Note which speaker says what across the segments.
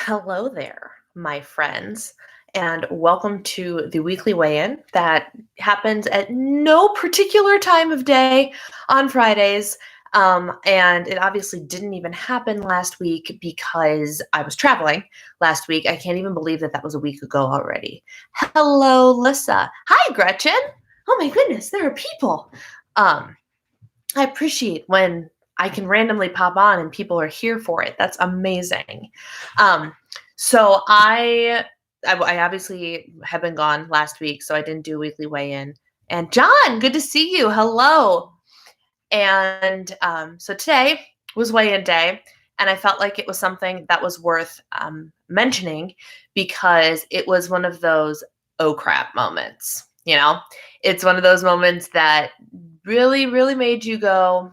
Speaker 1: Hello there, my friends, and welcome to the weekly weigh in that happens at no particular time of day on Fridays. And it obviously didn't even happen last week because I was traveling last week. I can't even believe that was a week ago already. Hello, Lissa. Hi, Gretchen. Oh my goodness, there are people. Um, I appreciate when I can randomly pop on and people are here for it. That's amazing. Um, so I obviously have been gone last week, so I didn't do a weekly weigh-in. And John, good to see you. Hello. And so today was weigh-in day, and I felt like it was something that was worth mentioning because it was one of those oh crap moments. It's one of those moments that really, really made you go,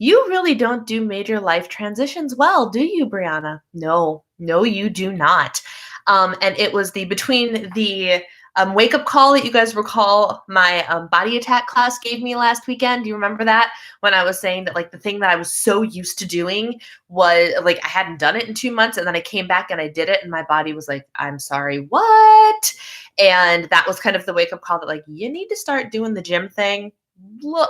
Speaker 1: you really don't do major life transitions well, do you, Brianna? No, you do not. And it was between the wake up call that you guys recall my body attack class gave me last weekend. Do you remember that? When I was saying that like the thing that I was so used to doing was like I hadn't done it in 2 months, and then I came back and I did it, and my body was like, I'm sorry, what? And that was kind of the wake up call that like you need to start doing the gym thing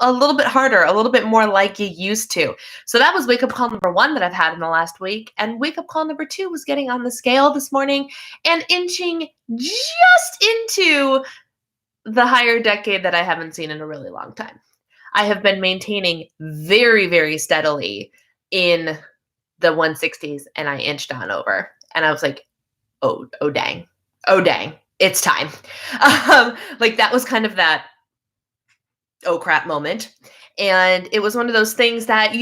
Speaker 1: a little bit harder, a little bit more like you used to. So that was wake up call number 1 that I've had in the last week. And wake up call number 2 was getting on the scale this morning and inching just into the higher decade that I haven't seen in a really long time. I have been maintaining very, very steadily in the 160s, and I inched on over. And I was like, oh dang, it's time. Like that was kind of that oh crap moment. And it was one of those things that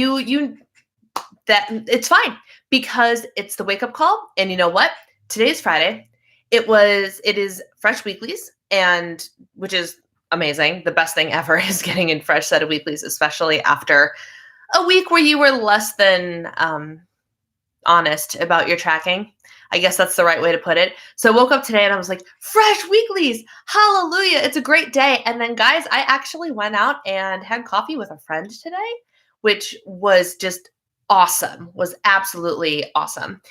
Speaker 1: that it's fine because it's the wake up call. And you know what? Today's Friday. It is fresh weeklies, and which is amazing. The best thing ever is getting in fresh set of weeklies, especially after a week where you were less than honest about your tracking. I guess that's the right way to put it. So I woke up today and I was like, fresh weeklies, hallelujah, it's a great day. And then guys, I actually went out and had coffee with a friend today, which was just awesome, was absolutely awesome.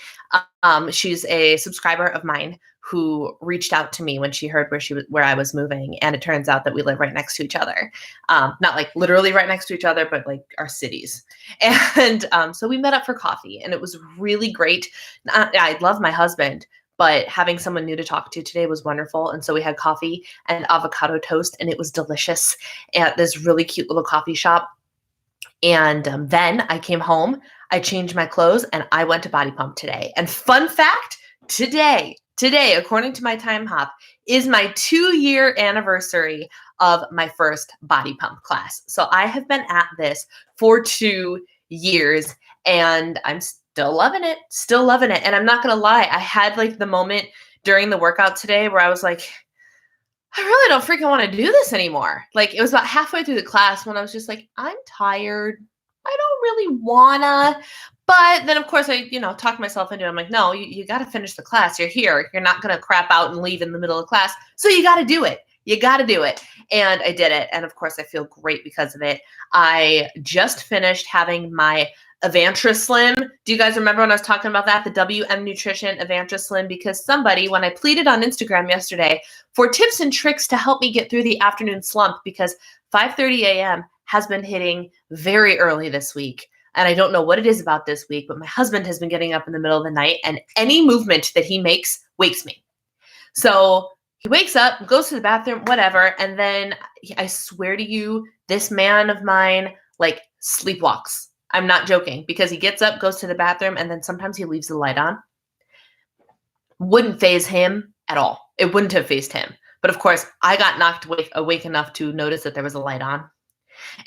Speaker 1: She's a subscriber of mine who reached out to me when she heard where I was moving, and it turns out that we live right next to each other. Not like literally right next to each other, but like our cities. And so we met up for coffee, and it was really great. I love my husband, but having someone new to talk to today was wonderful. And so we had coffee and avocado toast, and it was delicious at this really cute little coffee shop. And then I came home, I changed my clothes, and I went to Body Pump today. And fun fact, today, according to my time hop, is my 2-year anniversary of my first Body Pump class. So I have been at this for 2 years, and I'm still loving it. And I'm not going to lie, I had like the moment during the workout today where I was like, I really don't freaking want to do this anymore. Like it was about halfway through the class when I was just like, I'm tired. I don't really wanna. But then of course I, talked myself into it. I'm like, no, you got to finish the class. You're here. You're not going to crap out and leave in the middle of class. So you got to do it. And I did it. And of course I feel great because of it. I just finished having my Avantra Slim. Do you guys remember when I was talking about that? The WM Nutrition Avantra Slim, because somebody, when I pleaded on Instagram yesterday for tips and tricks to help me get through the afternoon slump, because 5:30 a.m. has been hitting very early this week. And I don't know what it is about this week, but my husband has been getting up in the middle of the night, and any movement that he makes wakes me. So he wakes up, goes to the bathroom, whatever. And then I swear to you, this man of mine like sleepwalks. I'm not joking, because he gets up, goes to the bathroom, and then sometimes he leaves the light on. Wouldn't faze him at all. It wouldn't have fazed him. But of course, I got knocked awake enough to notice that there was a light on.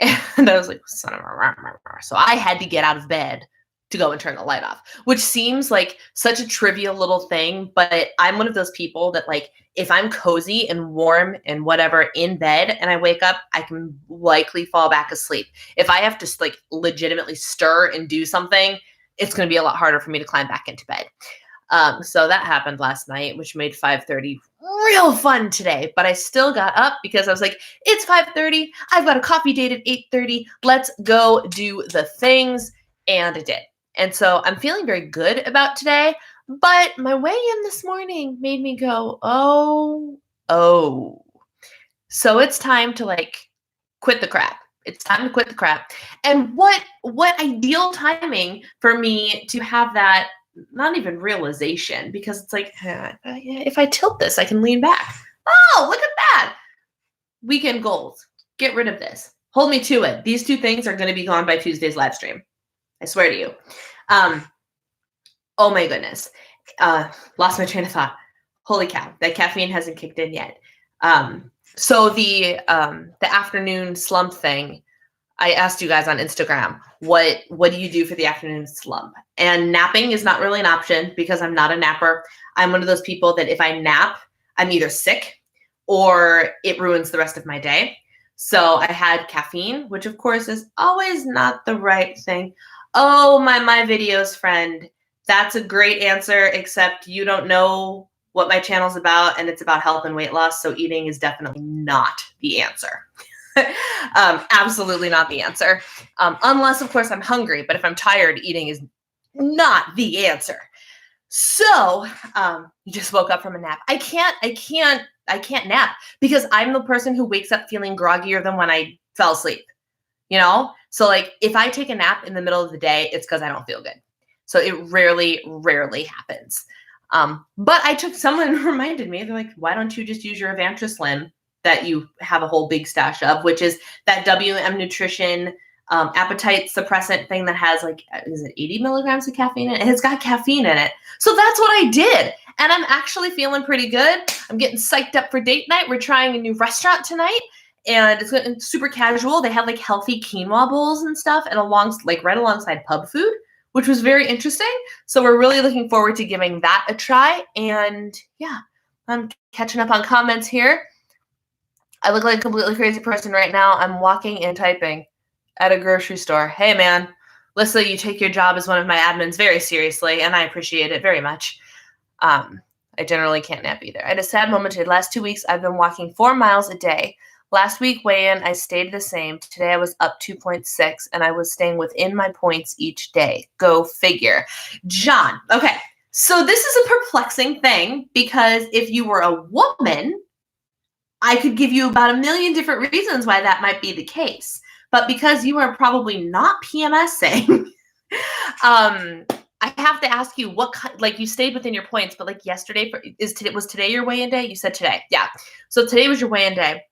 Speaker 1: And I was like, son of a... So I had to get out of bed to go and turn the light off, which seems like such a trivial little thing. But I'm one of those people that like, if I'm cozy and warm and whatever in bed and I wake up, I can likely fall back asleep. If I have to like legitimately stir and do something, it's going to be a lot harder for me to climb back into bed. So that happened last night, which made 5:30 real fun today. But I still got up because I was like, it's 5:30. I've got a coffee date at 8:30. Let's go do the things. And I did. And so I'm feeling very good about today. But my weigh-in this morning made me go, oh. So it's time to like quit the crap. It's time to quit the crap. And what ideal timing for me to have that, not even realization, because it's like, if I tilt this, I can lean back. Oh, look at that. Weekend goals. Get rid of this. Hold me to it. These two things are going to be gone by Tuesday's live stream. I swear to you. Oh my goodness. Lost my train of thought. Holy cow. That caffeine hasn't kicked in yet. So the afternoon slump thing, I asked you guys on Instagram, what do you do for the afternoon slump? And napping is not really an option because I'm not a napper. I'm one of those people that if I nap, I'm either sick or it ruins the rest of my day. So I had caffeine, which of course is always not the right thing. Oh, my videos friend, that's a great answer, except you don't know what my channel's about, and it's about health and weight loss, so eating is definitely not the answer. Absolutely not the answer. Unless, of course, I'm hungry, but if I'm tired, eating is not the answer. So you just woke up from a nap. I can't nap because I'm the person who wakes up feeling groggier than when I fell asleep, you know? So like if I take a nap in the middle of the day, it's because I don't feel good. So it rarely happens. But someone reminded me, they're like, why don't you just use your Avantra Slim that you have a whole big stash of, which is that WM Nutrition appetite suppressant thing that has like, is it 80 milligrams of caffeine in it? It's got caffeine in it. So that's what I did. And I'm actually feeling pretty good. I'm getting psyched up for date night. We're trying a new restaurant tonight and it's super casual. They have like healthy quinoa bowls and stuff and right alongside pub food, which was very interesting. So we're really looking forward to giving that a try. And yeah, I'm catching up on comments here. I look like a completely crazy person right now. I'm walking and typing at a grocery store. Hey man, Lissa, you take your job as one of my admins very seriously, and I appreciate it very much. I generally can't nap either. I had a sad moment today. Last 2 weeks, I've been walking 4 miles a day. Last week weigh-in, I stayed the same. Today I was up 2.6, and I was staying within my points each day. Go figure. John, okay, so this is a perplexing thing because if you were a woman, I could give you about a million different reasons why that might be the case. But because you are probably not PMSing, I have to ask you you stayed within your points, but like yesterday, was today your weigh-in day? You said today. Yeah. So today was your weigh-in day.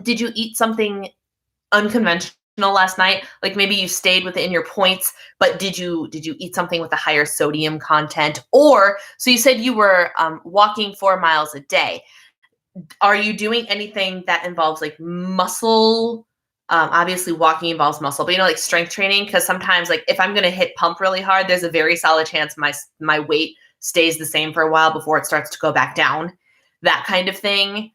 Speaker 1: Did you eat something unconventional last night? Like maybe you stayed within your points, but did you eat something with a higher sodium content? Or, so you said you were walking 4 miles a day. Are you doing anything that involves like muscle? Obviously walking involves muscle, but like strength training, because sometimes like if I'm going to hit pump really hard, there's a very solid chance my weight stays the same for a while before it starts to go back down, that kind of thing.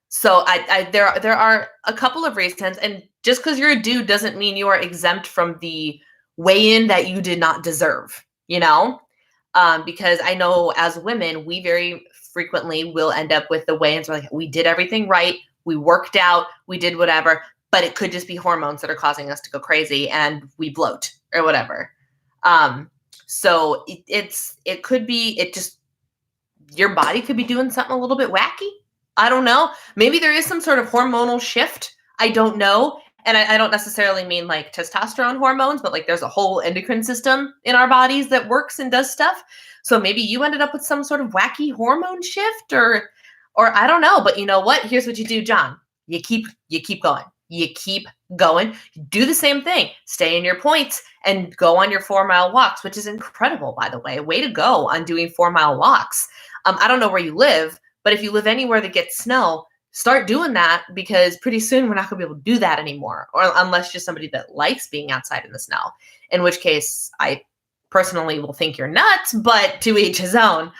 Speaker 1: So there are a couple of reasons, and just because you're a dude doesn't mean you are exempt from the weigh-in that you did not deserve, because I know as women, we very frequently will end up with the weigh-ins where like we did everything right, we worked out, we did whatever, but it could just be hormones that are causing us to go crazy and we bloat or whatever. So it could be, your body could be doing something a little bit wacky. I don't know. Maybe there is some sort of hormonal shift. I don't know. And I don't necessarily mean like testosterone hormones, but like there's a whole endocrine system in our bodies that works and does stuff. So maybe you ended up with some sort of wacky hormone shift or I don't know. But you know what? Here's what you do, John. You keep going. You keep going. Do the same thing. Stay in your points and go on your 4 mile walks, which is incredible, by the way. Way to go on doing 4 mile walks. I don't know where you live, but if you live anywhere that gets snow, start doing that because pretty soon we're not going to be able to do that anymore, or unless you're somebody that likes being outside in the snow, in which case I personally will think you're nuts, but to each his own.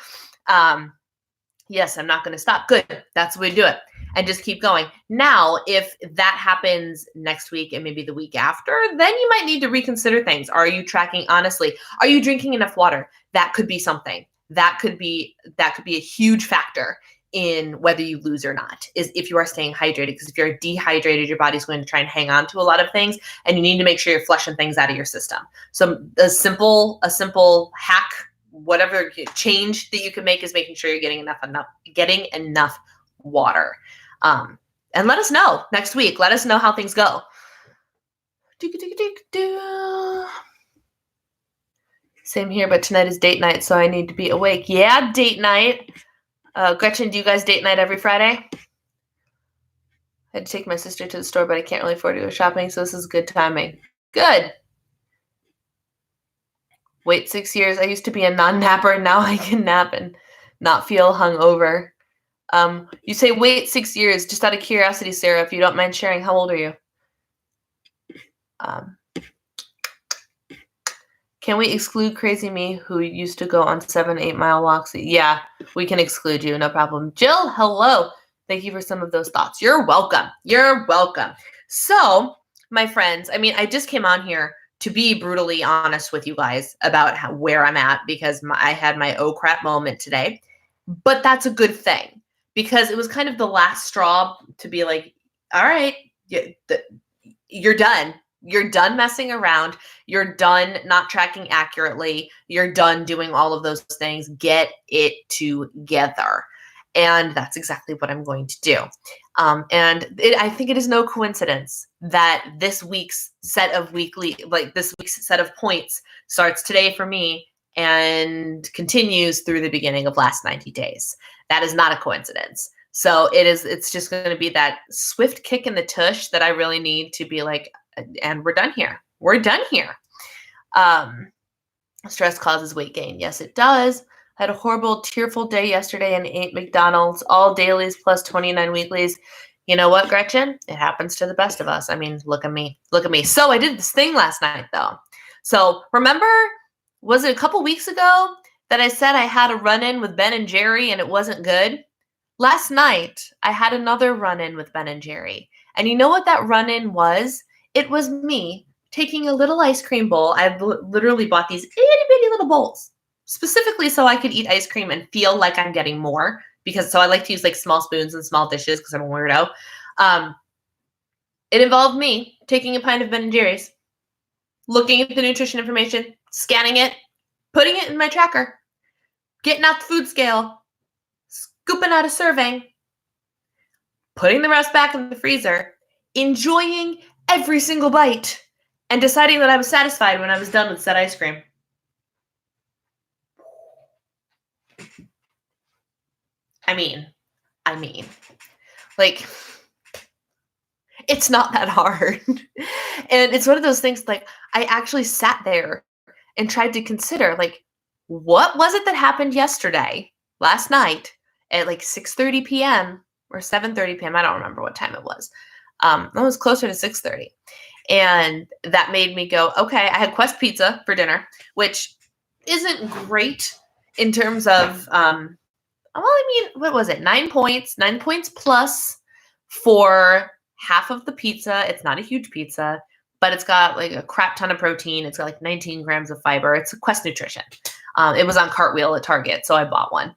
Speaker 1: Yes, I'm not going to stop. Good. That's the way to do it. And just keep going. Now, if that happens next week and maybe the week after, then you might need to reconsider things. Are you tracking honestly? Are you drinking enough water? That could be something. That could be a huge factor in whether you lose or not is if you are staying hydrated. Because if you're dehydrated, your body's going to try and hang on to a lot of things, and you need to make sure you're flushing things out of your system. So a simple hack, whatever change that you can make, is making sure you're getting enough water. And let us know next week. Let us know how things go. Same here, but tonight is date night, so I need to be awake. Yeah, date night. Gretchen, do you guys date night every Friday? I had to take my sister to the store, but I can't really afford to go shopping, so this is good timing. Good. Wait 6 years. I used to be a non-napper. Now I can nap and not feel hungover. You say wait 6 years. Just out of curiosity, Sarah, if you don't mind sharing, how old are you? Can we exclude Crazy Me, who used to go on 7-8 mile walks? Yeah, we can exclude you. No problem. Jill, hello. Thank you for some of those thoughts. You're welcome. You're welcome. So, my friends, I mean, I just came on here to be brutally honest with you guys about where I'm at, because I had my oh crap moment today. But that's a good thing, because it was kind of the last straw to be like, all right, you're done. You're done messing around. You're done not tracking accurately. You're done doing all of those things. Get it together. And that's exactly what I'm going to do. I think it is no coincidence that this week's set of points starts today for me and continues through the beginning of last 90 days. That is not a coincidence. So it's just going to be that swift kick in the tush that I really need to be like, and we're done here. We're done here. Stress causes weight gain. Yes, it does. I had a horrible, tearful day yesterday and ate McDonald's, all dailies plus 29 weeklies. You know what, Gretchen? It happens to the best of us. I mean, look at me. Look at me. So I did this thing last night, though. So remember, was it a couple weeks ago that I said I had a run-in with Ben and Jerry and it wasn't good? Last night, I had another run-in with Ben and Jerry. And you know what that run-in was? It was me taking a little ice cream bowl. I've literally bought these itty bitty little bowls specifically so I could eat ice cream and feel like I'm getting more, so I like to use like small spoons and small dishes because I'm a weirdo. It involved me taking a pint of Ben & Jerry's, looking at the nutrition information, scanning it, putting it in my tracker, getting out the food scale, scooping out a serving, putting the rest back in the freezer, enjoying every single bite, and deciding that I was satisfied when I was done with said ice cream. I mean, like, it's not that hard. And it's one of those things, like, I actually sat there and tried to consider, like, what was it that happened last night, at like 6:30 p.m. or 7:30 p.m. I don't remember what time it was. It was closer to 6:30. And that made me go, okay, I had Quest Pizza for dinner, which isn't great in terms of, what was it? 9 points, 9 points plus for half of the pizza. It's not a huge pizza, but it's got like a crap ton of protein. It's got like 19 grams of fiber. It's a Quest Nutrition. It was on Cartwheel at Target, so I bought one.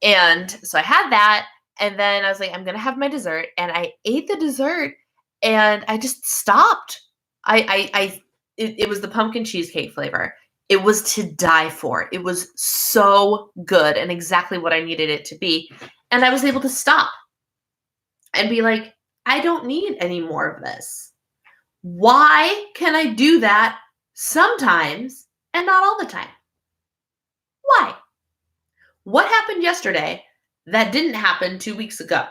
Speaker 1: And so I had that, and then I was like, I'm going to have my dessert, and I ate the dessert, and I just stopped. It was the pumpkin cheesecake flavor. It was to die for. It was so good and exactly what I needed it to be. And I was able to stop and be like, I don't need any more of this. Why can I do that sometimes and not all the time? Why? What happened yesterday that didn't happen 2 weeks ago?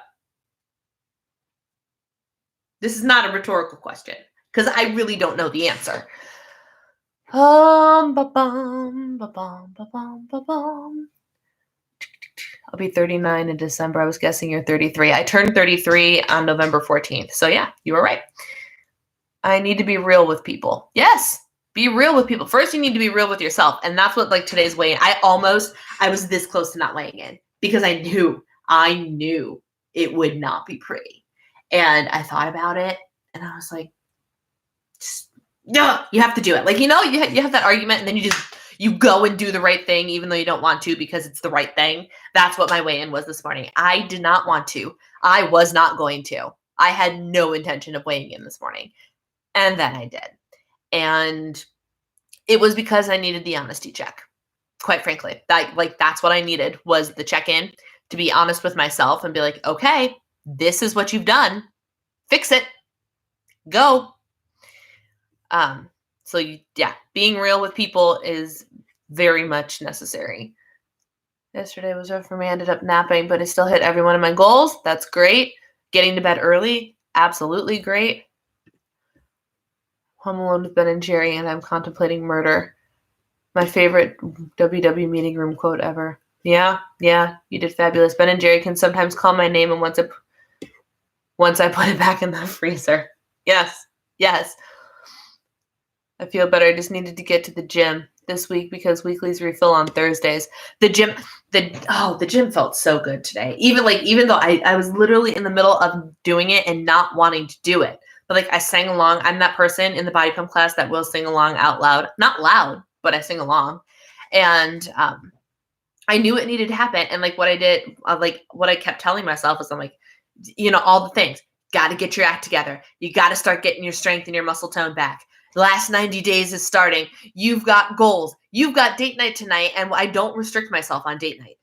Speaker 1: This is not a rhetorical question, because I really don't know the answer. I'll be 39 in December. I was guessing you're 33. I turned 33 on November 14th. So yeah, you were right. I need to be real with people. Yes, be real with people. First, you need to be real with yourself. And that's what, like, today's weigh-in. I was this close to not weighing in because I knew it would not be pretty. And I thought about it and I was like, no, you have to do it. Like, you have that argument and then You go and do the right thing even though you don't want to because it's the right thing. That's what my weigh-in was this morning. I did not want to. I was not going to. I had no intention of weighing in this morning. And then I did. And it was because I needed the honesty check. Quite frankly, that's what I needed, was the check-in, to be honest with myself and be like, okay, this is what you've done. Fix it. Go. So being real with people is very much necessary. Yesterday was rough for me. I ended up napping, but I still hit every one of my goals. That's great. Getting to bed early, absolutely great. Home alone with Ben and Jerry, and I'm contemplating murder. My favorite WW meeting room quote ever. Yeah, you did fabulous. Ben and Jerry can sometimes call my name, and once I put it back in the freezer. Yes. I feel better. I just needed to get to the gym this week because weeklies refill on Thursdays. The gym felt so good today. Even though I was literally in the middle of doing it and not wanting to do it. But I sang along. I'm that person in the body pump class that will sing along out loud. Not loud, but I sing along. And I knew it needed to happen. And what I did, what I kept telling myself is, I'm like, all the things. Got to get your act together. You got to start getting your strength and your muscle tone back. The last 90 days is starting. You've got goals. You've got date night tonight. And I don't restrict myself on date night.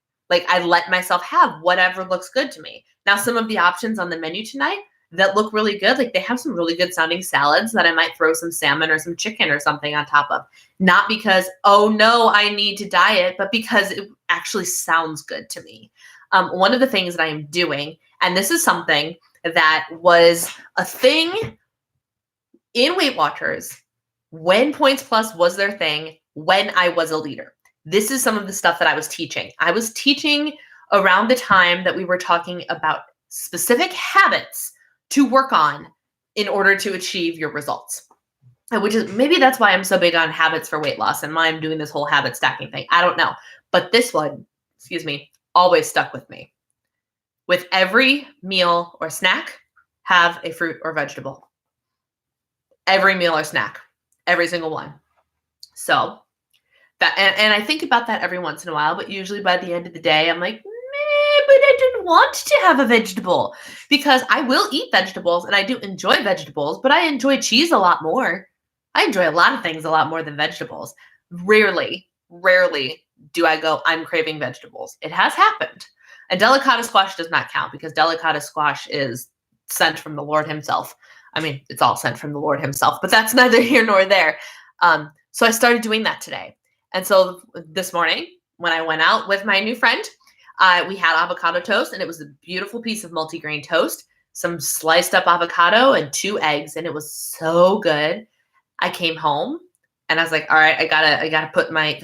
Speaker 1: I let myself have whatever looks good to me. Now, some of the options on the menu tonight that look really good, they have some really good sounding salads that I might throw some salmon or some chicken or something on top of. Not because, oh no, I need to diet, but because it actually sounds good to me. One of the things that I am doing, and this is something that was a thing in Weight Watchers when Points Plus was their thing, when I was a leader. This is some of the stuff that I was teaching. I was teaching around the time that we were talking about specific habits to work on in order to achieve your results. Which is, maybe that's why I'm so big on habits for weight loss and why I'm doing this whole habit stacking thing. I don't know. But this one, always stuck with me. With every meal or snack, have a fruit or vegetable. Every meal or snack. Every single one. So that, and I think about that every once in a while, but usually by the end of the day, I'm like, but I didn't want to have a vegetable, because I will eat vegetables and I do enjoy vegetables, but I enjoy cheese a lot more. I enjoy a lot of things a lot more than vegetables. Rarely do I go, I'm craving vegetables. It has happened. And delicata squash does not count because delicata squash is sent from the Lord himself. I mean, it's all sent from the Lord himself, but that's neither here nor there. So I started doing that today. And so this morning, when I went out with my new friend, we had avocado toast, and it was a beautiful piece of multigrain toast, some sliced up avocado, and 2 eggs, and it was so good. I came home, and I was like, all right, I gotta put my,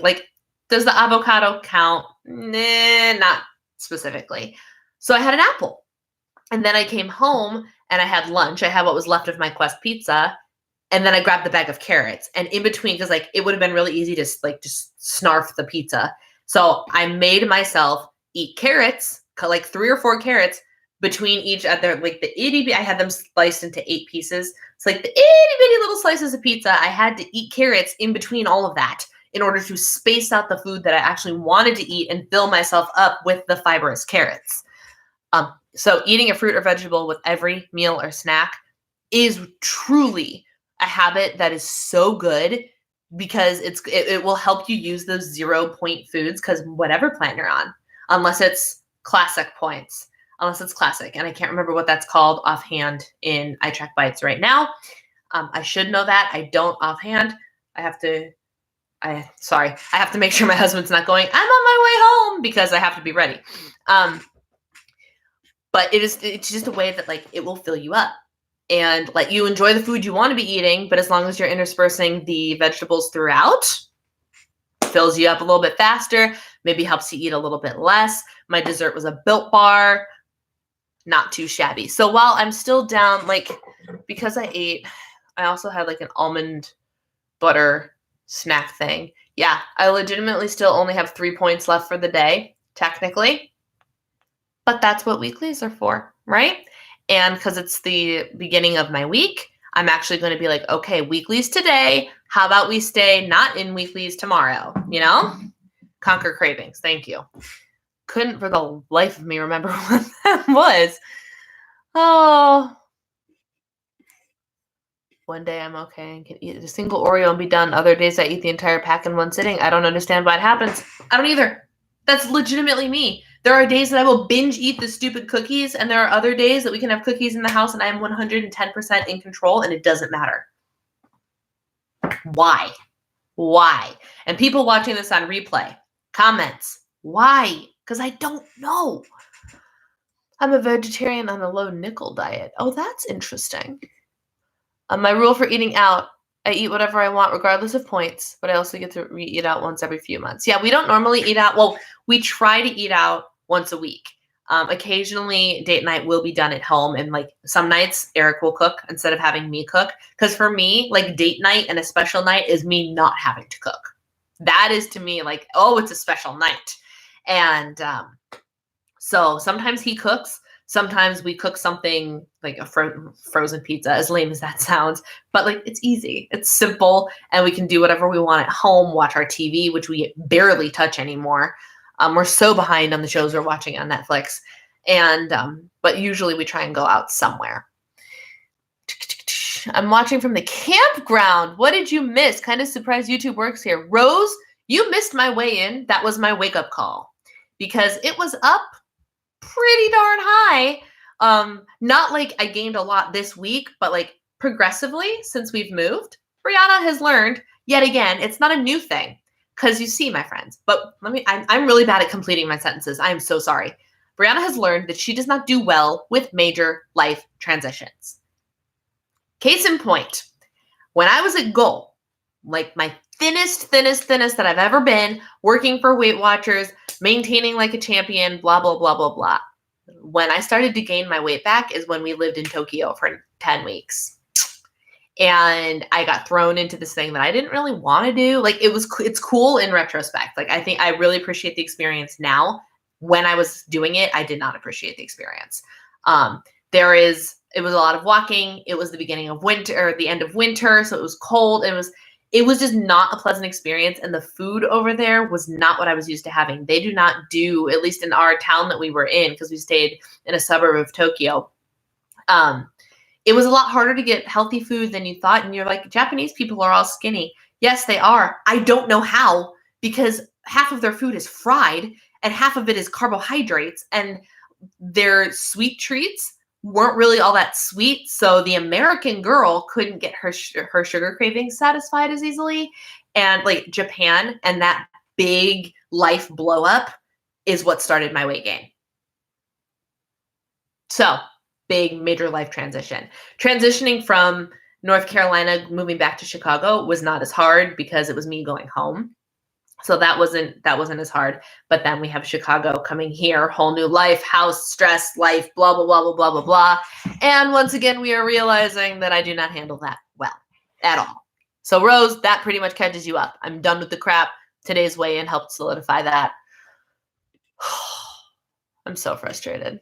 Speaker 1: does the avocado count? Nah, not specifically. So I had an apple. And then I came home and I had lunch. I had what was left of my Quest pizza. And then I grabbed the bag of carrots. And in between, because it would have been really easy to just snarf the pizza. So I made myself eat carrots, 3 or 4 carrots between each other. I had them sliced into 8 pieces. It's the itty bitty little slices of pizza. I had to eat carrots in between all of that in order to space out the food that I actually wanted to eat and fill myself up with the fibrous carrots. So eating a fruit or vegetable with every meal or snack is truly a habit that is so good, because it will help you use those 0 point foods, because whatever plant you're on, unless it's classic points, and I can't remember what that's called offhand in iTrack Bites right now. I should know that. I don't offhand. I have to make sure my husband's not going, I'm on my way home, because I have to be ready. But it's just a way that it will fill you up and let you enjoy the food you want to be eating. But as long as you're interspersing the vegetables throughout, fills you up a little bit faster, maybe helps you eat a little bit less. My dessert was a Built Bar, not too shabby. So while I'm still down, because I also had an almond butter snack thing. Yeah, I legitimately still only have 3 points left for the day, technically. But that's what weeklies are for, right? And because it's the beginning of my week, I'm actually going to be okay, weeklies today, How about we stay not in weeklies tomorrow? Conquer cravings. Thank you. Couldn't for the life of me remember what that was. Oh, one day I'm okay and can eat a single Oreo and be done. Other days I eat the entire pack in one sitting. I don't understand why it happens. I don't either. That's legitimately me. There are days that I will binge eat the stupid cookies, and there are other days that we can have cookies in the house and I am 110% in control and it doesn't matter. Why? Why? And people watching this on replay, comments, why? Because I don't know. I'm a vegetarian on a low nickel diet. Oh, that's interesting. My rule for eating out, I eat whatever I want regardless of points, but I also get to eat out once every few months. Yeah, we don't normally eat out. Well, we try to eat out once a week. Occasionally, date night will be done at home, and like some nights, Eric will cook instead of having me cook. Because for me, like date night and a special night is me not having to cook. That is to me like, oh, it's a special night. And so sometimes he cooks. Sometimes we cook something like a frozen pizza, as lame as that sounds, but like it's easy, it's simple, and we can do whatever we want at home, watch our TV, which we barely touch anymore. We're so behind on the shows we're watching on Netflix, and but usually we try and go out somewhere. I'm watching from the campground. What did you miss? Kind of surprised YouTube works here. Rose, you missed my weigh-in. That was my wake-up call because it was up pretty darn high. Not like I gained a lot this week, but like progressively since we've moved, Brianna has learned yet again, it's not a new thing because you see, my friends, but I'm really bad at completing my sentences. I am so sorry. Brianna has learned that she does not do well with major life transitions. Case in point, when I was at goal, like my thinnest that I've ever been, working for Weight Watchers, maintaining like a champion, blah, blah, blah, blah, blah. When I started to gain my weight back is when we lived in Tokyo for 10 weeks. And I got thrown into this thing that I didn't really want to do. Like it's cool in retrospect. Like I think I really appreciate the experience now. When I was doing it, I did not appreciate the experience. It was a lot of walking. It was the beginning of winter or the end of winter. So it was cold. It was just not a pleasant experience. And the food over there was not what I was used to having. They do not do, at least in our town that we were in, because we stayed in a suburb of Tokyo. It was a lot harder to get healthy food than you thought. And you're like, Japanese people are all skinny. Yes, they are. I don't know how, because half of their food is fried and half of it is carbohydrates. And their sweet treats weren't really all that sweet, so the American girl couldn't get her sugar cravings satisfied as easily. And like Japan and that big life blow up is what started my weight gain. So big major life transition. Transitioning from North Carolina, moving back to Chicago was not as hard because it was me going home. So that wasn't as hard. But then we have Chicago coming here, whole new life, house, stress, life, blah, blah, blah, blah, blah, blah, blah. And once again, we are realizing that I do not handle that well at all. So Rose, that pretty much catches you up. I'm done with the crap. Today's weigh-in helped solidify that. I'm so frustrated.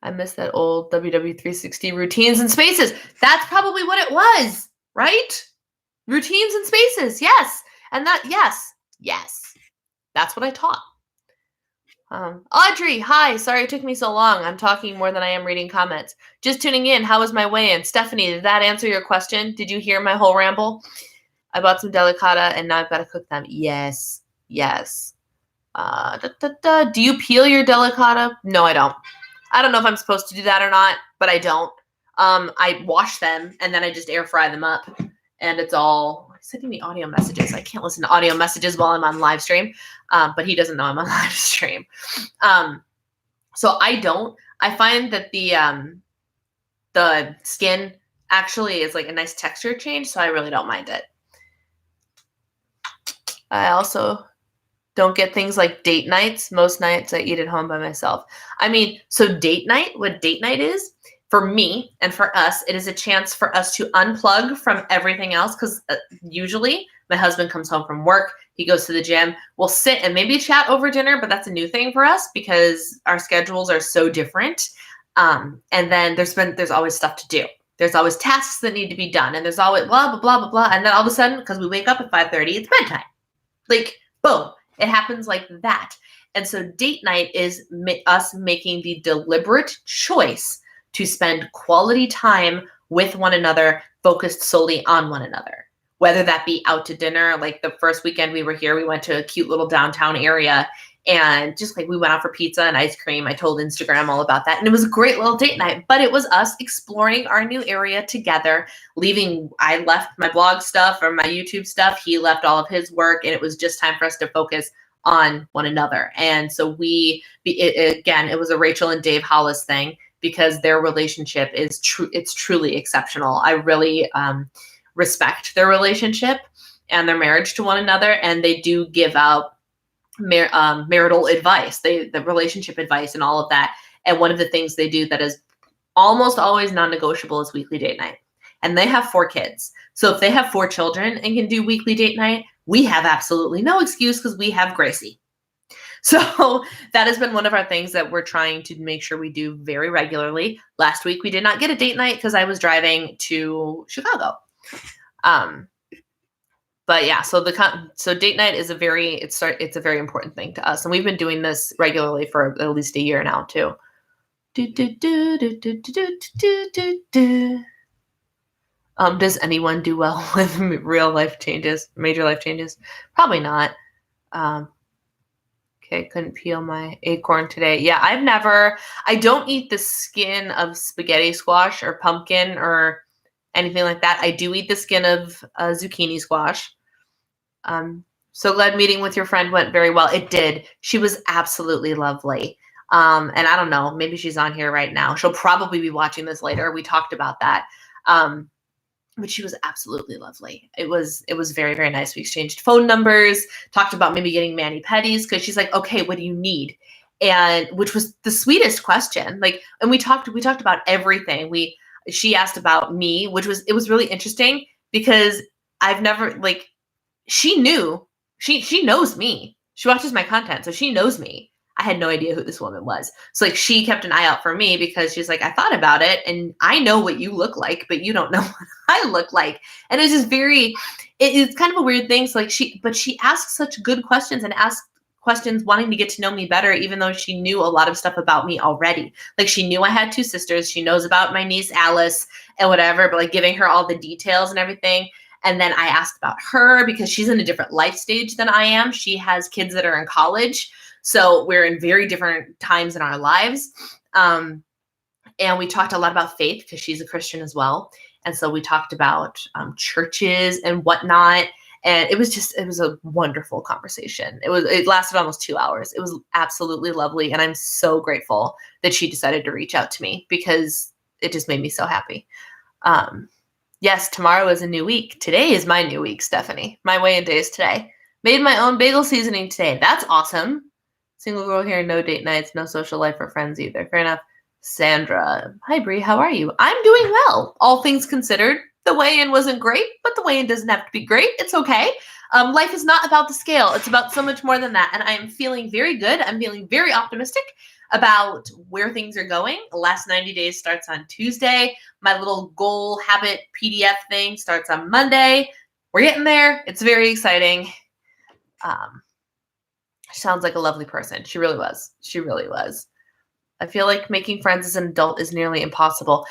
Speaker 1: I miss that old WW360 routines and spaces. That's probably what it was, right? Routines and spaces, yes. And that, yes. That's what I taught. Audrey, hi. Sorry it took me so long. I'm talking more than I am reading comments. Just tuning in. How was my weigh-in? Stephanie, did that answer your question? Did you hear my whole ramble? I bought some delicata and now I've got to cook them. Yes. Do you peel your delicata? No, I don't. I don't know if I'm supposed to do that or not, but I don't. I wash them and then I just air fry them up, and it's all sending me audio messages. I can't listen to audio messages while I'm on live stream, but he doesn't know I'm on live stream. So I don't. I find that the skin actually is like a nice texture change, so I really don't mind it. I also don't get things like date nights. Most nights I eat at home by myself. I mean, so date night, what date night is, for me and for us, it is a chance for us to unplug from everything else, because usually my husband comes home from work, he goes to the gym, we'll sit and maybe chat over dinner, but that's a new thing for us because our schedules are so different. And then there's always stuff to do. There's always tasks that need to be done, and there's always blah, blah, blah, blah, blah. And then all of a sudden, because we wake up at 5:30, it's bedtime. Like, boom, it happens like that. And so date night is us making the deliberate choice to spend quality time with one another, focused solely on one another. Whether that be out to dinner, like the first weekend we were here, we went to a cute little downtown area, and just like we went out for pizza and ice cream. I told Instagram all about that. And it was a great little date night, but it was us exploring our new area together, I left my blog stuff or my YouTube stuff. He left all of his work, and it was just time for us to focus on one another. And so it was a Rachel and Dave Hollis thing, because their relationship is it's truly exceptional. I really respect their relationship and their marriage to one another. And they do give out marital advice, the relationship advice and all of that. And one of the things they do that is almost always non-negotiable is weekly date night. And they have 4 kids. So if they have 4 children and can do weekly date night, we have absolutely no excuse, because we have Gracie. So that has been one of our things that we're trying to make sure we do very regularly. Last week we did not get a date night because I was driving to Chicago. But yeah, so date night is a very important thing to us, and we've been doing this regularly for at least a year now too. Does anyone do well with major life changes? Probably not. Okay, couldn't peel my acorn today. Yeah, I don't eat the skin of spaghetti squash or pumpkin or anything like that. I do eat the skin of zucchini squash. So glad meeting with your friend went very well. It did. She was absolutely lovely. And I don't know, maybe she's on here right now. She'll probably be watching this later. We talked about that. But she was absolutely lovely. It was very, very nice. We exchanged phone numbers, talked about maybe getting mani-pedis, because she's like, okay, what do you need? And which was the sweetest question. And we talked about everything. She asked about me, it was really interesting, because I've never, she knows me. She watches my content, so she knows me. I had no idea who this woman was. So she kept an eye out for me, because she's like, I thought about it, and I know what you look like, but you don't know what I look like. And it's just it's kind of a weird thing. So she asks such good questions, and asks questions wanting to get to know me better, even though she knew a lot of stuff about me already. She knew I had 2 sisters. She knows about my niece, Alice, and whatever, but giving her all the details and everything. And then I asked about her, because she's in a different life stage than I am. She has kids that are in college. So we're in very different times in our lives. And we talked a lot about faith, because she's a Christian as well. And so we talked about churches and whatnot. And it was a wonderful conversation. It lasted almost 2 hours. It was absolutely lovely. And I'm so grateful that she decided to reach out to me, because it just made me so happy. Yes, tomorrow is a new week. Today is my new week, Stephanie. My weigh-in day is today. Made my own bagel seasoning today. That's awesome. Single girl here, no date nights, no social life or friends either. Fair enough. Sandra. Hi, Bree. How are you? I'm doing well. All things considered, the weigh-in wasn't great, but the weigh-in doesn't have to be great. It's okay. Life is not about the scale. It's about so much more than that. And I am feeling very good. I'm feeling very optimistic about where things are going. The last 90 days starts on Tuesday. My little goal habit PDF thing starts on Monday. We're getting there. It's very exciting. She sounds like a lovely person. She really was. She really was. I feel like making friends as an adult is nearly impossible.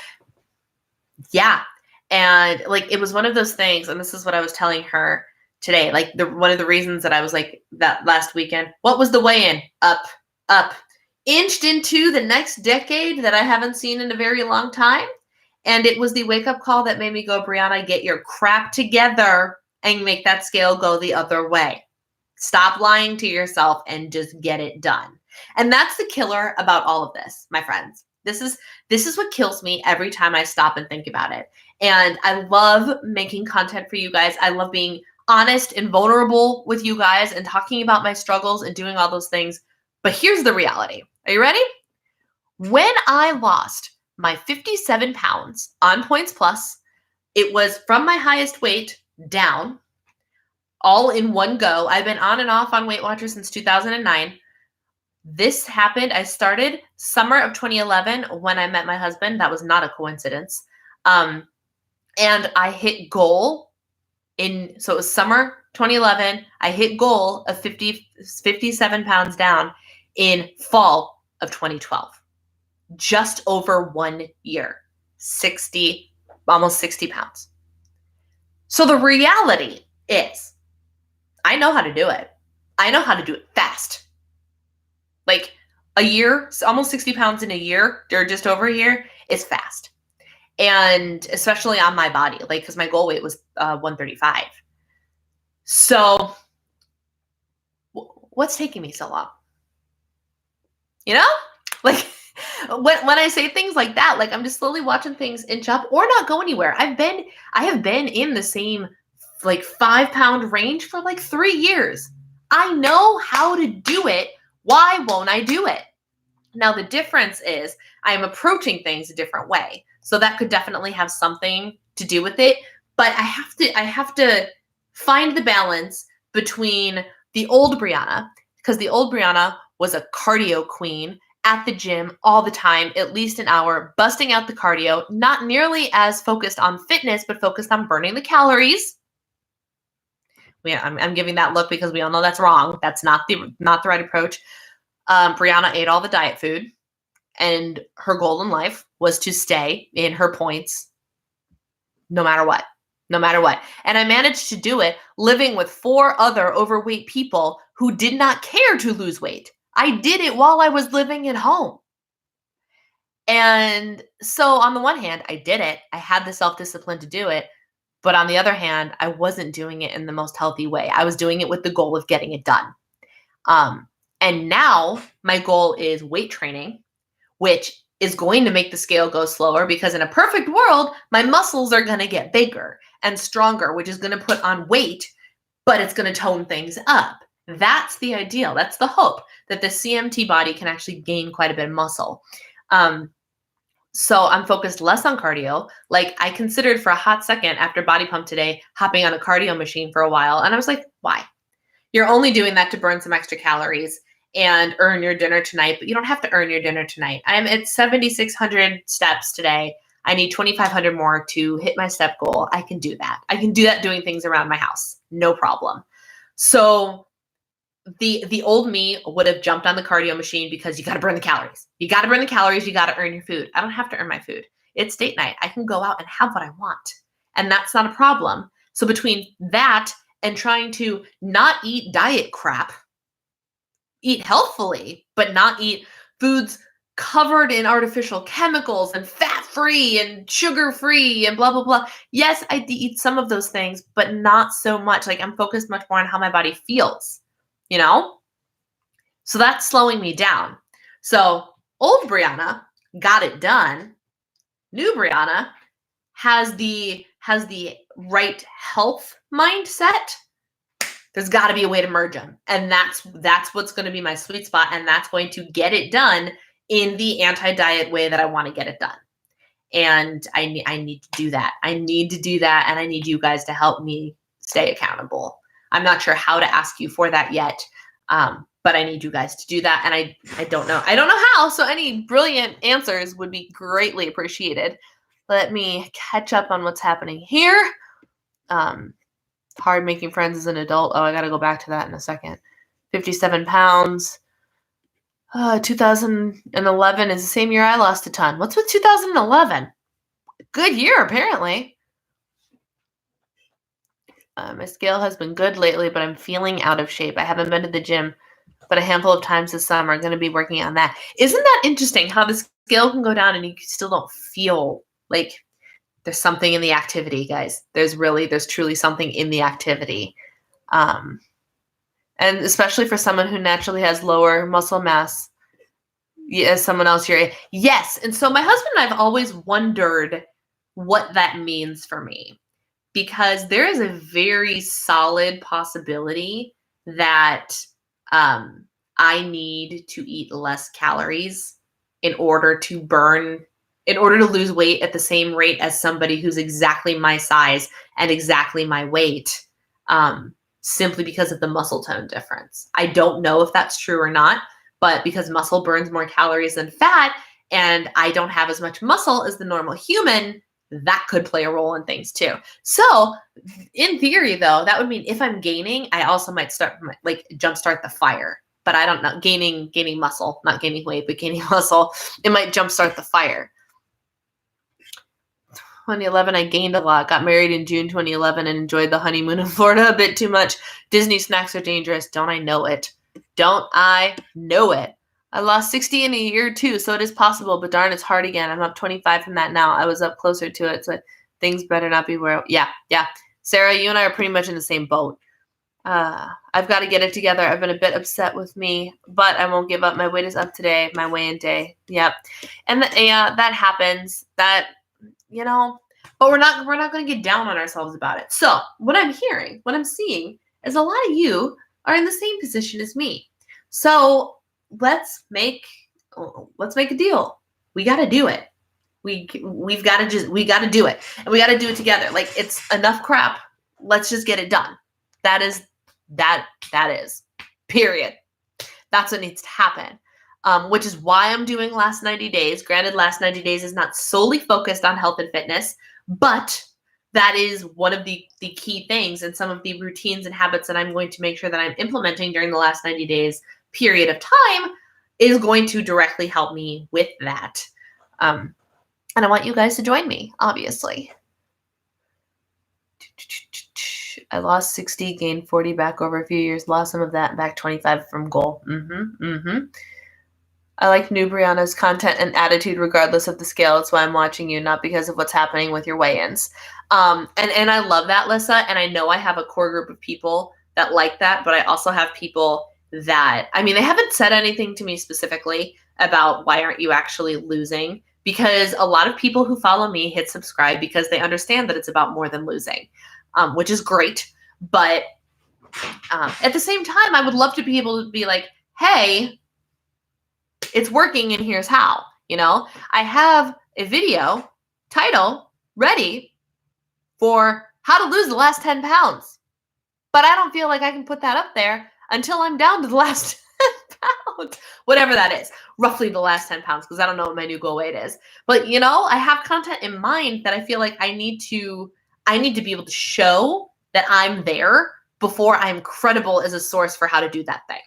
Speaker 1: Yeah. And it was one of those things, and this is what I was telling her today. One of the reasons that I was that last weekend, what was the weigh-in? Up. Inched into the next decade that I haven't seen in a very long time. And it was the wake-up call that made me go, Brianna, get your crap together and make that scale go the other way. Stop lying to yourself and just get it done. And that's the killer about all of this, my friends. This is what kills me every time I stop and think about it. And I love making content for you guys. I love being honest and vulnerable with you guys and talking about my struggles and doing all those things. But here's the reality. Are you ready? When I lost my 57 pounds on Points Plus, it was from my highest weight down, all in one go. I've been on and off on Weight Watchers since 2009. This happened. I started summer of 2011 when I met my husband. That was not a coincidence. And I hit goal so it was summer 2011. I hit goal of 57 pounds down in fall of 2012. Just over 1 year, almost 60 pounds. So the reality is, I know how to do it. I know how to do it fast. Like a year, almost 60 pounds in a year, or just over a year, is fast. And especially on my body, like, because my goal weight was 135. So what's taking me so long? You know, like when I say things like that, like I'm just slowly watching things inch up or not go anywhere. I have been in the same like 5-pound range for like 3 years. I know how to do it. Why won't I do it? Now, the difference is I am approaching things a different way. So that could definitely have something to do with it. But I have to find the balance between the old Brianna, because the old Brianna was a cardio queen at the gym all the time, at least an hour, busting out the cardio, not nearly as focused on fitness, but focused on burning the calories. I'm giving that look because we all know that's wrong. That's not the right approach. Brianna ate all the diet food, and her goal in life was to stay in her points no matter what. And I managed to do it living with 4 other overweight people who did not care to lose weight. I did it while I was living at home. And so on the one hand, I did it. I had the self-discipline to do it. But on the other hand, I wasn't doing it in the most healthy way. I was doing it with the goal of getting it done. And now my goal is weight training, which is going to make the scale go slower, because in a perfect world, my muscles are going to get bigger and stronger, which is going to put on weight, but it's going to tone things up. That's the ideal. That's the hope, that the CMT body can actually gain quite a bit of muscle. So I'm focused less on cardio. Like, I considered for a hot second after body pump today, hopping on a cardio machine for a while. And I was like, why? You're only doing that to burn some extra calories and earn your dinner tonight, but you don't have to earn your dinner tonight. I'm at 7,600 steps today. I need 2,500 more to hit my step goal. I can do that. I can do that doing things around my house. No problem. So the old me would have jumped on the cardio machine because you got to burn the calories. You got to burn the calories. You got to earn your food. I don't have to earn my food. It's date night. I can go out and have what I want. And that's not a problem. So between that and trying to not eat diet crap, eat healthfully, but not eat foods covered in artificial chemicals and fat-free and sugar-free and blah, blah, blah. Yes, I eat some of those things, but not so much. Like, I'm focused much more on how my body feels, you know? So that's slowing me down. So old Brianna got it done. New Brianna has the right health mindset. There's got to be a way to merge them. And that's what's going to be my sweet spot. And that's going to get it done in the anti-diet way that I want to get it done. And I need to do that. I need to do that. And I need you guys to help me stay accountable. I'm not sure how to ask you for that yet. But I need you guys to do that. And I don't know. I don't know how. So any brilliant answers would be greatly appreciated. Let me catch up on what's happening here. Hard making friends as an adult. Oh, I got to go back to that in a second. 57 pounds. 2011 is the same year I lost a ton. What's with 2011? Good year, apparently. My scale has been good lately, but I'm feeling out of shape. I haven't been to the gym, but a handful of times this summer. I'm going to be working on that. Isn't that interesting how the scale can go down and you still don't feel like there's something in the activity, guys. There's truly something in the activity. And especially for someone who naturally has lower muscle mass, as someone else here. Yes. And so my husband and I have always wondered what that means for me, because there is a very solid possibility that I need to eat less calories in order to lose weight at the same rate as somebody who's exactly my size and exactly my weight, simply because of the muscle tone difference. I don't know if that's true or not, but because muscle burns more calories than fat, and I don't have as much muscle as the normal human, that could play a role in things too. So in theory though, that would mean if I'm gaining, I also might start jumpstart the fire. But I don't know, gaining muscle, not gaining weight, but gaining muscle, it might jumpstart the fire. 2011, I gained a lot. Got married in June 2011 and enjoyed the honeymoon in Florida a bit too much. Disney snacks are dangerous. Don't I know it? Don't I know it? I lost 60 in a year too, so it is possible, but darn, it's hard again. I'm up 25 from that now. I was up closer to it, so things better not be where. Yeah. Sarah, you and I are pretty much in the same boat. I've got to get it together. I've been a bit upset with me, but I won't give up. My weight is up today. My weigh-in day. Yep. And that happens. But we're not going to get down on ourselves about it. So what I'm hearing, what I'm seeing is a lot of you are in the same position as me. So let's make a deal. We got to do it. We've got to do it, and we got to do it together. Like, it's enough crap. Let's just get it done. That is period. That's what needs to happen. Which is why I'm doing Last 90 Days. Granted, Last 90 Days is not solely focused on health and fitness, but that is one of the key things and some of the routines and habits that I'm going to make sure that I'm implementing during the last 90 days period of time is going to directly help me with that. And I want you guys to join me, obviously. I lost 60, gained 40 back over a few years, lost some of that, back 25 from goal. I like new Brianna's content and attitude regardless of the scale. That's why I'm watching you, not because of what's happening with your weigh-ins. And I love that, Lissa. And I know I have a core group of people that like that, but I also have people that, they haven't said anything to me specifically about why aren't you actually losing, because a lot of people who follow me hit subscribe because they understand that it's about more than losing, which is great. But at the same time, I would love to be able to be like, hey, it's working and here's how. I have a video title ready for how to lose the last 10 pounds, but I don't feel like I can put that up there until I'm down to the last 10 pounds, whatever that is, roughly the last 10 pounds, because I don't know what my new goal weight is. But, I have content in mind that I feel like I need to be able to show that I'm there before I'm credible as a source for how to do that thing.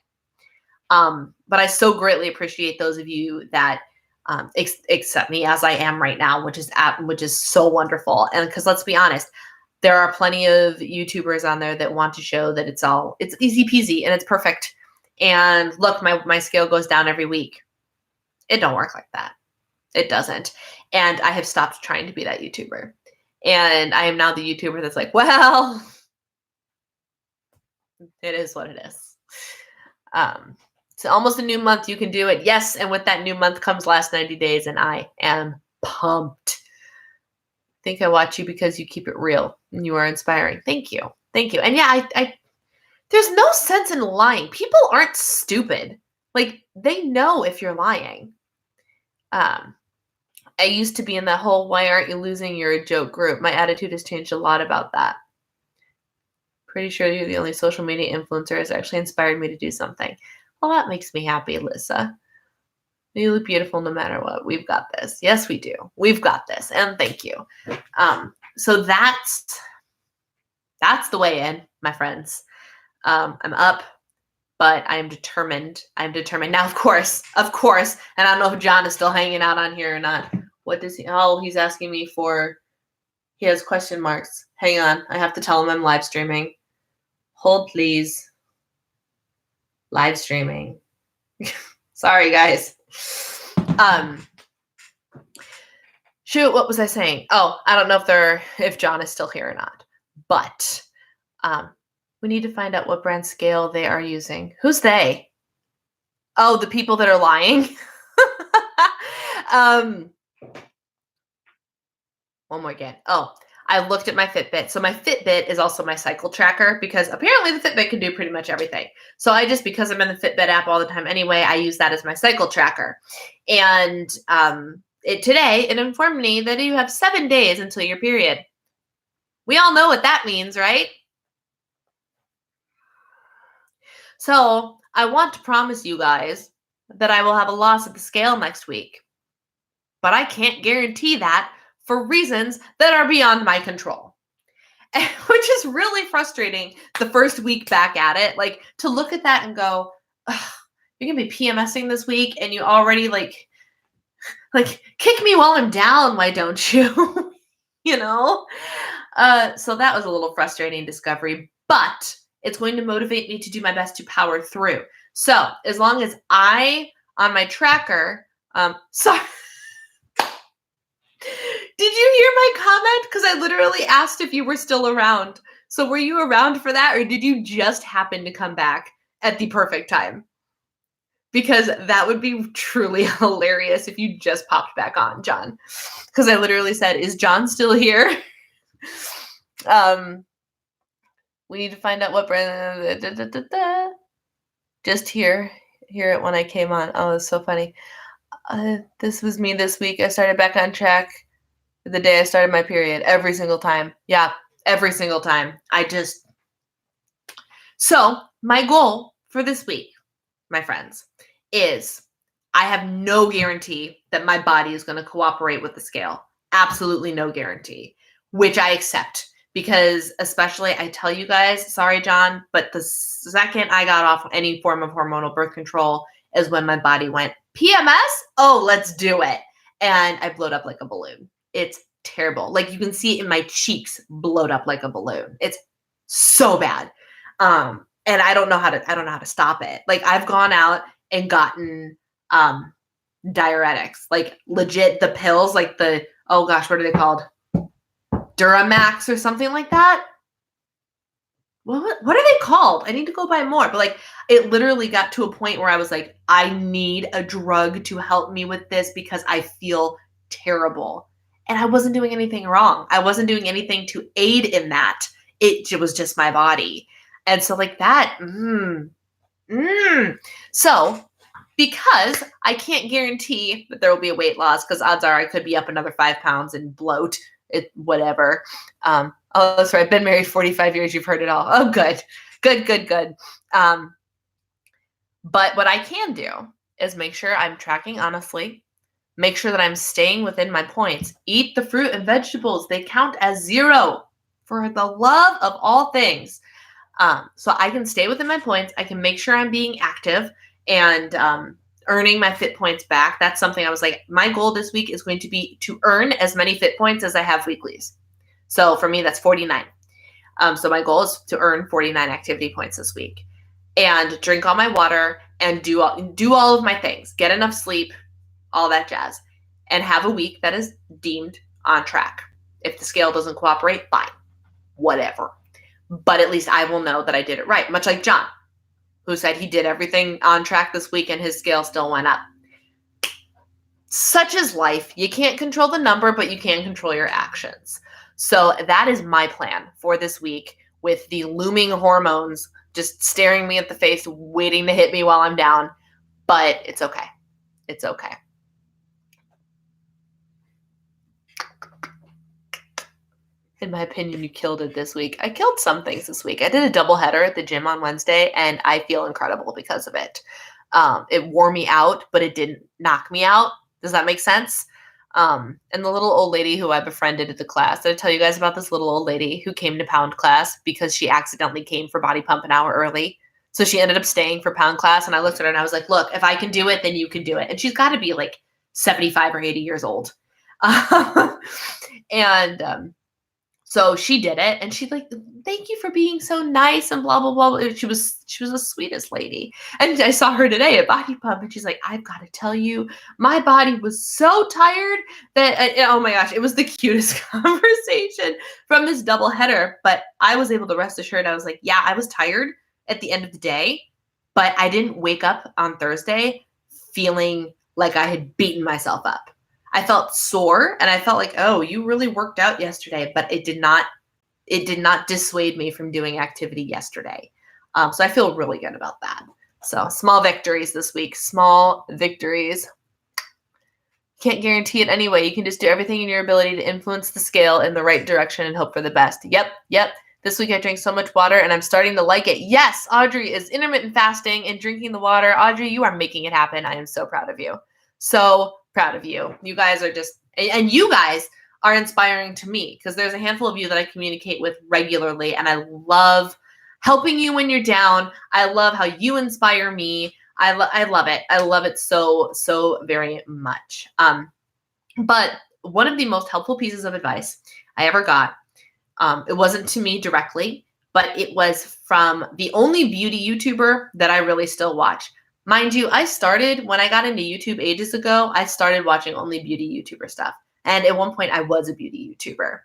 Speaker 1: But I so greatly appreciate those of you that accept me as I am right now, which is so wonderful. And because let's be honest, there are plenty of YouTubers on there that want to show that it's easy peasy and it's perfect. And look, my scale goes down every week. It don't work like that. It doesn't. And I have stopped trying to be that YouTuber. And I am now the YouTuber that's like, well, it is what it is. So almost a new month, you can do it. Yes, and with that new month comes last 90 days, and I am pumped. I think I watch you because you keep it real and you are inspiring. Thank you. And yeah, I there's no sense in lying. People aren't stupid. Like, they know if you're lying. I used to be in that whole "why aren't you losing, you're a joke" group. My attitude has changed a lot about that. Pretty sure you're the only social media influencer has actually inspired me to do something. Well, that makes me happy, Alyssa. You look beautiful no matter what. We've got this. Yes, we do. We've got this. And thank you. So that's the way in, my friends. I'm up, but I am determined. Now, of course. And I don't know if John is still hanging out on here or not. What does he? Oh, he's asking me for. He has question marks. Hang on. I have to tell him I'm live streaming. Hold, please. Live streaming. Sorry, guys. Shoot, what was I saying? Oh, I don't know if John is still here or not. But we need to find out what brand scale they are using. Who's they? Oh, the people that are lying. One more again. Oh, I looked at my Fitbit. So my Fitbit is also my cycle tracker because apparently the Fitbit can do pretty much everything. So because I'm in the Fitbit app all the time anyway, I use that as my cycle tracker. And today it informed me that you have 7 days until your period. We all know what that means, right? So I want to promise you guys that I will have a loss at the scale next week. But I can't guarantee that for reasons that are beyond my control. Which is really frustrating the first week back at it. Like, to look at that and go, you're going to be PMSing this week and you already like kick me while I'm down. Why don't you? You know? So that was a little frustrating discovery, but it's going to motivate me to do my best to power through. So as long as on my tracker, sorry. Did you hear my comment? Because I literally asked if you were still around. So were you around for that, or did you just happen to come back at the perfect time? Because that would be truly hilarious if you just popped back on, John. Because I literally said, is John still here? We need to find out what brand. Just hear it when I came on. Oh, it's so funny. This was me this week. I started back on track the day I started my period. Every single time. Yeah, every single time. So my goal for this week, my friends, is I have no guarantee that my body is going to cooperate with the scale. Absolutely no guarantee, which I accept. Because especially, I tell you guys, sorry, John, but the second I got off any form of hormonal birth control is when my body went, PMS? Oh, let's do it. And I blowed up like a balloon. It's terrible. Like, you can see it in my cheeks blowed up like a balloon. It's so bad. And I don't know how to stop it. Like, I've gone out and gotten diuretics, like legit the pills, like oh gosh, what are they called? Duramax or something like that. What are they called? I need to go buy more. But like, it literally got to a point where I was like, I need a drug to help me with this because I feel terrible. And I wasn't doing anything wrong. I wasn't doing anything to aid in that. It was just my body. And so like that, So because I can't guarantee that there will be a weight loss, because odds are I could be up another 5 pounds and bloat. Whatever. Oh, that's right. I've been married 45 years. You've heard it all. Oh, good. But what I can do is make sure I'm tracking honestly, make sure that I'm staying within my points, eat the fruit and vegetables. They count as 0 for the love of all things. So I can stay within my points. I can make sure I'm being active and, earning my fit points back. That's something I was like, my goal this week is going to be to earn as many fit points as I have weeklies. So for me, that's 49. So my goal is to earn 49 activity points this week and drink all my water and do all of my things, get enough sleep, all that jazz, and have a week that is deemed on track. If the scale doesn't cooperate, fine, whatever. But at least I will know that I did it right, much like John, who said he did everything on track this week and his scale still went up. Such is life. You can't control the number, but you can control your actions. So that is my plan for this week, with the looming hormones just staring me at the face, waiting to hit me while I'm down. But it's okay. It's okay. In my opinion, you killed it this week. I killed some things this week. I did a doubleheader at the gym on Wednesday, and I feel incredible because of it. It wore me out, but it didn't knock me out. Does that make sense? And the little old lady who I befriended at the class, did I tell you guys about this little old lady who came to pound class because she accidentally came for body pump an hour early? So she ended up staying for pound class, and I looked at her and I was like, look, if I can do it, then you can do it. And she's got to be like 75 or 80 years old. So she did it, and she's like, thank you for being so nice and blah, blah, blah. She was the sweetest lady. And I saw her today at Body Pump, and she's like, I've got to tell you, my body was so tired that, oh my gosh, it was the cutest conversation from this double header. But I was able to rest assured. I was like, yeah, I was tired at the end of the day, but I didn't wake up on Thursday feeling like I had beaten myself up. I felt sore, and I felt like, oh, you really worked out yesterday, but it did not dissuade me from doing activity yesterday. So I feel really good about that. So small victories this week, small victories. Can't guarantee it anyway. You can just do everything in your ability to influence the scale in the right direction and hope for the best. Yep. This week I drank so much water, and I'm starting to like it. Yes, Audrey is intermittent fasting and drinking the water. Audrey, you are making it happen. I am so proud of you. So proud of you. You guys are just, and you guys are inspiring to me because there's a handful of you that I communicate with regularly, and I love helping you when you're down. I love how you inspire me. I love it. I love it so, so very much. But one of the most helpful pieces of advice I ever got, it wasn't to me directly, but it was from the only beauty YouTuber that I really still watch. Mind you, I started, when I got into YouTube ages ago, I started watching only beauty YouTuber stuff. And at one point I was a beauty YouTuber.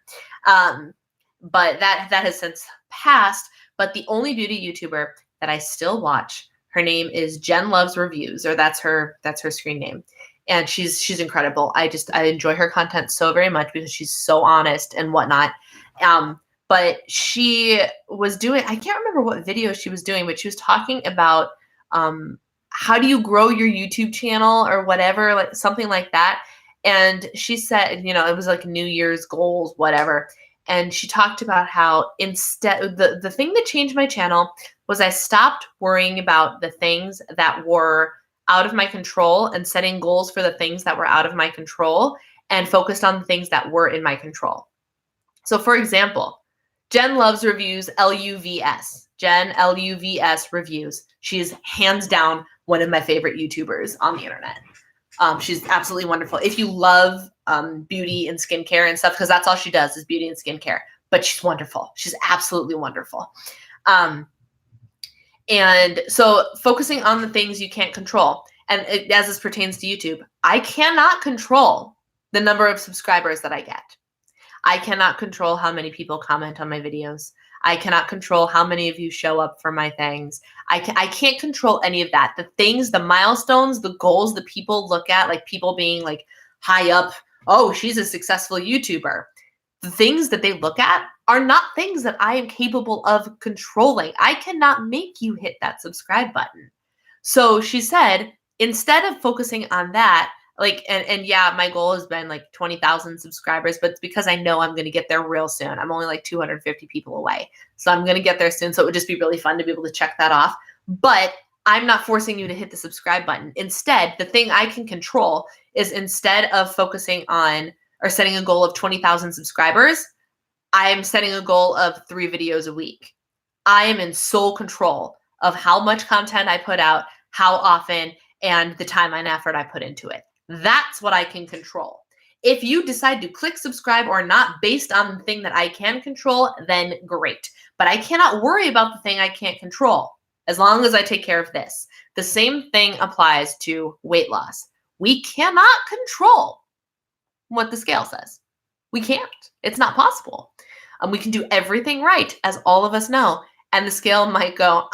Speaker 1: But that has since passed. But the only beauty YouTuber that I still watch, her name is Jen Loves Reviews, or that's her screen name. And she's incredible. I enjoy her content so very much because she's so honest and whatnot. But she was doing, I can't remember what video she was doing, but she was talking about how do you grow your YouTube channel or whatever, like something like that. And she said, you know, it was like New Year's goals, whatever. And she talked about how instead, the thing that changed my channel was I stopped worrying about the things that were out of my control and setting goals for the things that were out of my control and focused on the things that were in my control. So for example, Jen Loves Reviews, LUVS. Jen, LUVS Reviews. She is hands down one of my favorite YouTubers on the internet. She's absolutely wonderful. If you love beauty and skincare and stuff, because that's all she does is beauty and skincare, but she's wonderful. She's absolutely wonderful. And so focusing on the things you can't control, and as this pertains to YouTube, I cannot control the number of subscribers that I get. I cannot control how many people comment on my videos. I cannot control how many of you show up for my things. I can't control any of that. The things, the milestones, the goals that people look at, like people being like high up, oh, she's a successful YouTuber. The things that they look at are not things that I am capable of controlling. I cannot make you hit that subscribe button. So she said, instead of focusing on that, like, and yeah, my goal has been like 20,000 subscribers, but it's because I know I'm going to get there real soon. I'm only like 250 people away. So I'm going to get there soon. So it would just be really fun to be able to check that off. But I'm not forcing you to hit the subscribe button. Instead, the thing I can control is instead of focusing on or setting a goal of 20,000 subscribers, I'm setting a goal of 3 videos a week. I am in sole control of how much content I put out, how often, and the time and effort I put into it. That's what I can control. If you decide to click subscribe or not based on the thing that I can control, then great. But I cannot worry about the thing I can't control as long as I take care of this. The same thing applies to weight loss. We cannot control what the scale says. We can't. It's not possible. We can do everything right, as all of us know, and the scale might go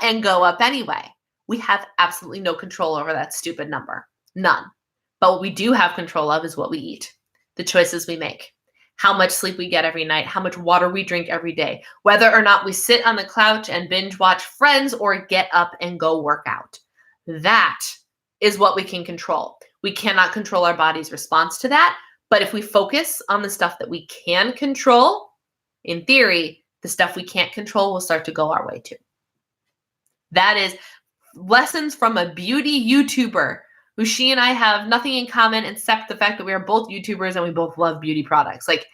Speaker 1: and go up anyway. We have absolutely no control over that stupid number. None. But what we do have control of is what we eat, the choices we make, how much sleep we get every night, how much water we drink every day, whether or not we sit on the couch and binge watch Friends or get up and go work out. That is what we can control. We cannot control our body's response to that. But if we focus on the stuff that we can control, in theory, the stuff we can't control will start to go our way too. That is lessons from a beauty YouTuber who she and I have nothing in common except the fact that we are both YouTubers and we both love beauty products. Like,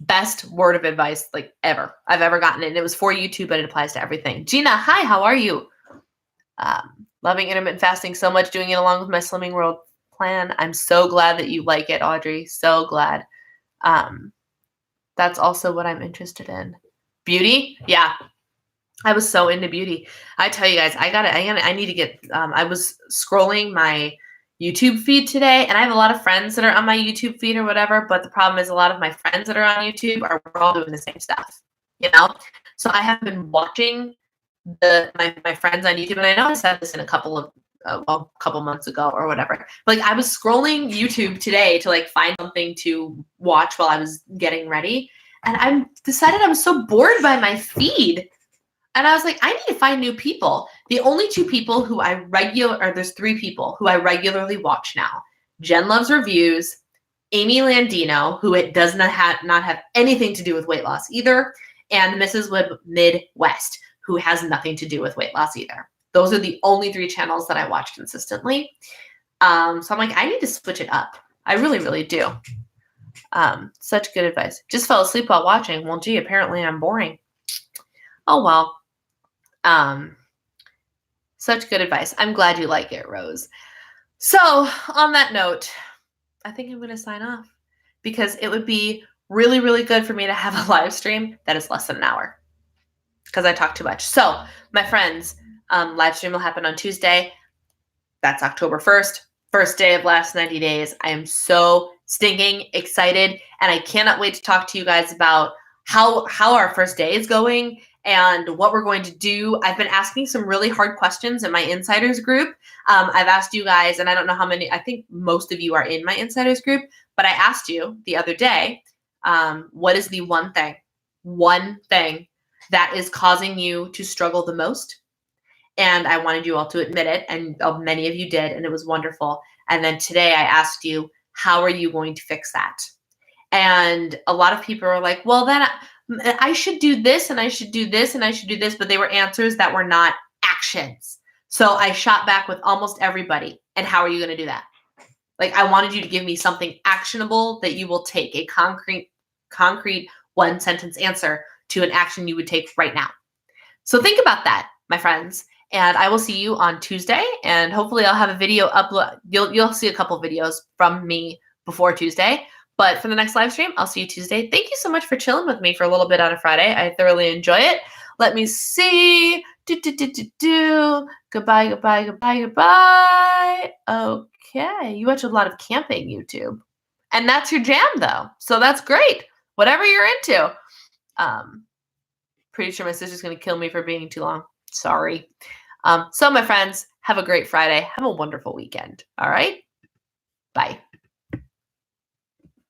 Speaker 1: best word of advice like ever I've ever gotten. And it was for YouTube, but it applies to everything. Gina, hi, how are you? Loving intermittent fasting so much, doing it along with my Slimming World plan. I'm so glad that you like it, Audrey. So glad. That's also what I'm interested in. Beauty? Yeah. I was so into beauty. I tell you guys, I need to get, I was scrolling my YouTube feed today, and I have a lot of friends that are on my YouTube feed or whatever, but the problem is a lot of my friends that are on YouTube we're all doing the same stuff, you know? So I have been watching my friends on YouTube, and I know I said this in a couple months ago or whatever. Like, I was scrolling YouTube today to like find something to watch while I was getting ready, and I decided I was so bored by my feed. And I was like, I need to find new people. The only 2 people who there's 3 people who I regularly watch now. Jen Loves Reviews, Amy Landino, who it does not have anything to do with weight loss either, and Mrs. Midwest, who has nothing to do with weight loss either. Those are the only 3 channels that I watch consistently. So I'm like, I need to switch it up. I really, really do. Such good advice. Just fell asleep while watching. Well, gee, apparently I'm boring. Oh, well. Such good advice. I'm glad you like it, Rose. So, on that note, I think I'm going to sign off because it would be really, really good for me to have a live stream that is less than an hour because I talk too much. So, my friends, live stream will happen on Tuesday. That's October 1st, first day of last 90 days. I am so stinking excited, and I cannot wait to talk to you guys about how our first day is going and what we're going to do. I've been asking some really hard questions in my insiders group. I've asked you guys, and I don't know how many, I think most of you are in my insiders group, but I asked you the other day, what is the one thing that is causing you to struggle the most? And I wanted you all to admit it, and many of you did, and it was wonderful. And then today I asked you, how are you going to fix that? And a lot of people are like, well, then I should do this, and I should do this, and I should do this, but they were answers that were not actions. So I shot back with almost everybody. And how are you going to do that? Like, I wanted you to give me something actionable that you will take, a concrete one sentence answer to an action you would take right now. So think about that, my friends. And I will see you on Tuesday, and hopefully I'll have a video upload. You'll see a couple videos from me before Tuesday. But for the next live stream, I'll see you Tuesday. Thank you so much for chilling with me for a little bit on a Friday. I thoroughly enjoy it. Let me see. Goodbye, goodbye, goodbye, goodbye. Okay. You watch a lot of camping YouTube. And that's your jam, though. So that's great. Whatever you're into. Pretty sure my sister's going to kill me for being too long. Sorry. So my friends, have a great Friday. Have a wonderful weekend. All right. Bye.